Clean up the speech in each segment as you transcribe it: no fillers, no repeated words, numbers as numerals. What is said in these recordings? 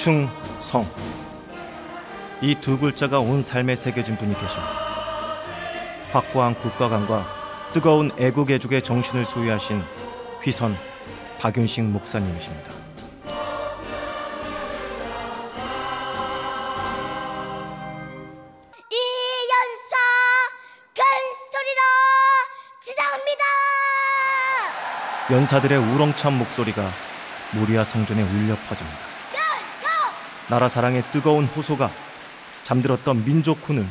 충성. 이 두 글자가 온 삶에 새겨진 분이 계십니다. 확고한 국가관과 뜨거운 애국애족의 정신을 소유하신 휘선 박윤식 목사님이십니다. 이연사 큰 소리로 주장합니다. 연사들의 우렁찬 목소리가 모리아 성전에 울려 퍼집니다. 나라 사랑의 뜨거운 호소가 잠들었던 민족 혼을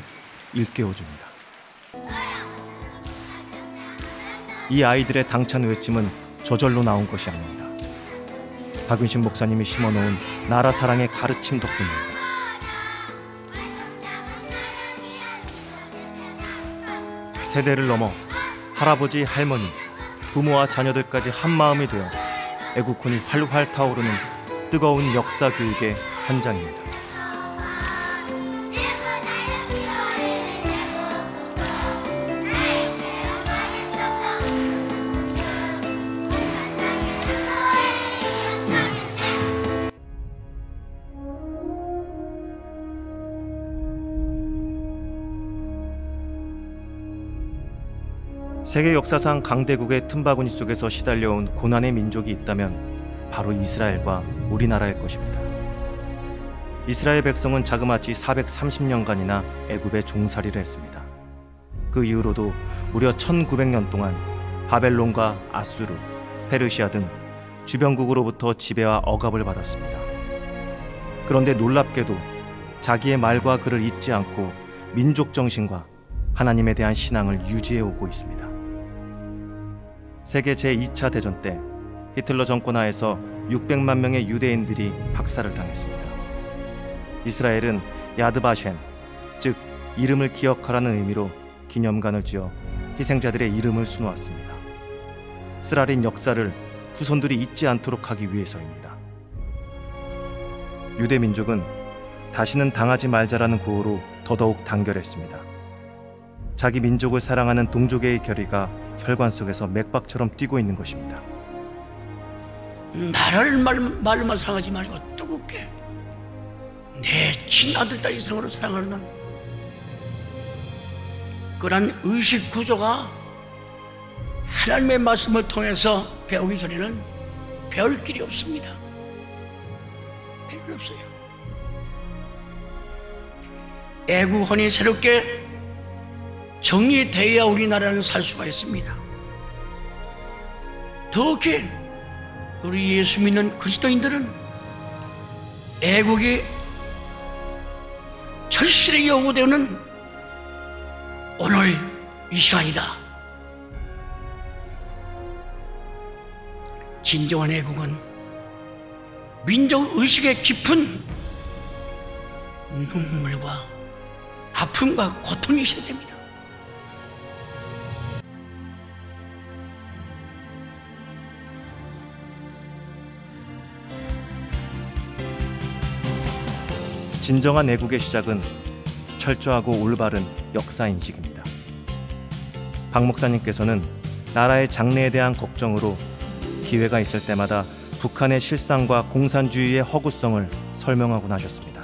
일깨워줍니다. 이 아이들의 당찬 외침은 저절로 나온 것이 아닙니다. 박윤식 목사님이 심어놓은 나라 사랑의 가르침 덕분입니다. 세대를 넘어 할아버지, 할머니, 부모와 자녀들까지 한마음이 되어 애국혼이 활활 타오르는 뜨거운 역사 교육의 현장입니다. 세계 역사상 강대국의 틈바구니 속에서 시달려온 고난의 민족이 있다면 바로 이스라엘과 우리나라일 것입니다. 이스라엘 백성은 자그마치 430년간이나 애굽에 종살이를 했습니다. 그 이후로도 무려 1900년 동안 바벨론과 아수르, 페르시아 등 주변국으로부터 지배와 억압을 받았습니다. 그런데 놀랍게도 자기의 말과 글을 잊지 않고 민족 정신과 하나님에 대한 신앙을 유지해 오고 있습니다. 세계 제2차 대전 때 히틀러 정권 하에서 600만 명의 유대인들이 학살을 당했습니다. 이스라엘은 야드바셴, 즉 이름을 기억하라는 의미로 기념관을 지어 희생자들의 이름을 수놓았습니다. 쓰라린 역사를 후손들이 잊지 않도록 하기 위해서입니다. 유대 민족은 다시는 당하지 말자라는 구호로 더더욱 단결했습니다. 자기 민족을 사랑하는 동족의 결의가 혈관 속에서 맥박처럼 뛰고 있는 것입니다. 나라를 말로만 사랑하지 말고 뜨겁게 내 친아들 딸 이상으로 사랑하는 그런 의식 구조가 하나님의 말씀을 통해서 배우기 전에는 배울 길이 없습니다. 배울 길이 없어요. 애국혼이 새롭게 정리되어야 우리나라는 살 수가 있습니다. 더욱이 우리 예수 믿는 그리스도인들은 애국이 절실히 요구되는 오늘 이 시간이다. 진정한 애국은 민족의식의 깊은 눈물과 아픔과 고통이 있어야 됩니다. 진정한 애국의 시작은 철저하고 올바른 역사인식입니다. 박 목사님께서는 나라의 장래에 대한 걱정으로 기회가 있을 때마다 북한의 실상과 공산주의의 허구성을 설명하곤 하셨습니다.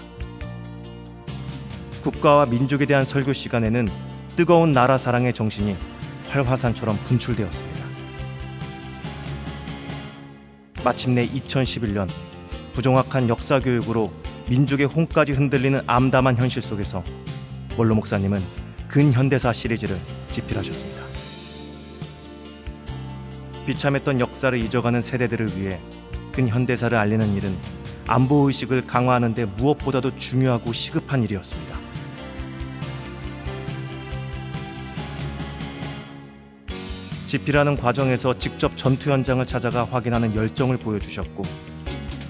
국가와 민족에 대한 설교 시간에는 뜨거운 나라 사랑의 정신이 활화산처럼 분출되었습니다. 마침내 2011년 부정확한 역사 교육으로 민족의 혼까지 흔들리는 암담한 현실 속에서 원로 목사님은 근현대사 시리즈를 집필하셨습니다. 비참했던 역사를 잊어가는 세대들을 위해 근현대사를 알리는 일은 안보의식을 강화하는 데 무엇보다도 중요하고 시급한 일이었습니다. 집필하는 과정에서 직접 전투 현장을 찾아가 확인하는 열정을 보여주셨고,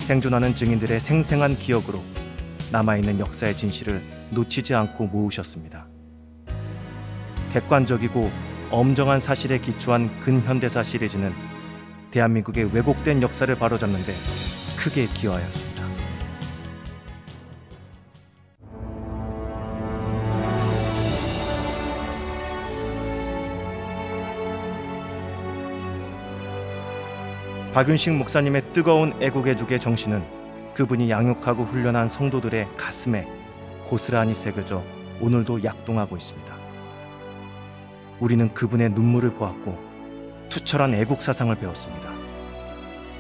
생존하는 증인들의 생생한 기억으로 남아있는 역사의 진실을 놓치지 않고 모으셨습니다. 객관적이고 엄정한 사실에 기초한 근현대사 시리즈는 대한민국의 왜곡된 역사를 바로잡는 데 크게 기여하였습니다. 박윤식 목사님의 뜨거운 애국애족의 정신은 그분이 양육하고 훈련한 성도들의 가슴에 고스란히 새겨져 오늘도 약동하고 있습니다. 우리는 그분의 눈물을 보았고 투철한 애국 사상을 배웠습니다.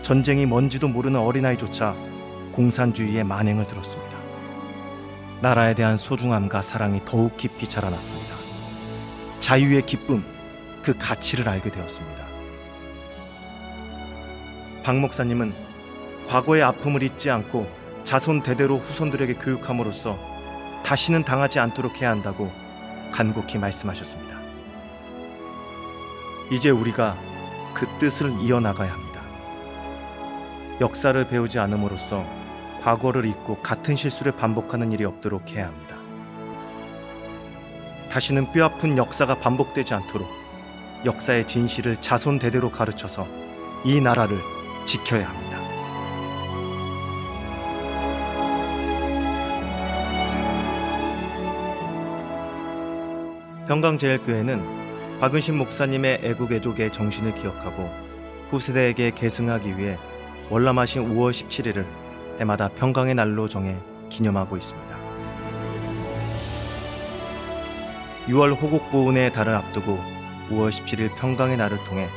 전쟁이 뭔지도 모르는 어린아이조차 공산주의의 만행을 들었습니다. 나라에 대한 소중함과 사랑이 더욱 깊이 자라났습니다. 자유의 기쁨, 그 가치를 알게 되었습니다. 박 목사님은 과거의 아픔을 잊지 않고 자손 대대로 후손들에게 교육함으로써 다시는 당하지 않도록 해야 한다고 간곡히 말씀하셨습니다. 이제 우리가 그 뜻을 이어나가야 합니다. 역사를 배우지 않음으로써 과거를 잊고 같은 실수를 반복하는 일이 없도록 해야 합니다. 다시는 뼈아픈 역사가 반복되지 않도록 역사의 진실을 자손 대대로 가르쳐서 이 나라를 지켜야 합니다. 평강제일교회는 박은신 목사님의 애국애족의 정신을 기억하고 후세대에게 계승하기 위해 월남하신 5월 17일을 해마다 평강의 날로 정해 기념하고 있습니다. 6월 호국보훈의 달을 앞두고 5월 17일 평강의 날을 통해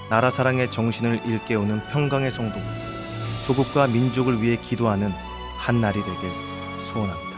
나라 사랑의 정신을 일깨우는 평강의 성도, 조국과 민족을 위해 기도하는 한 날이 되길 소원합니다.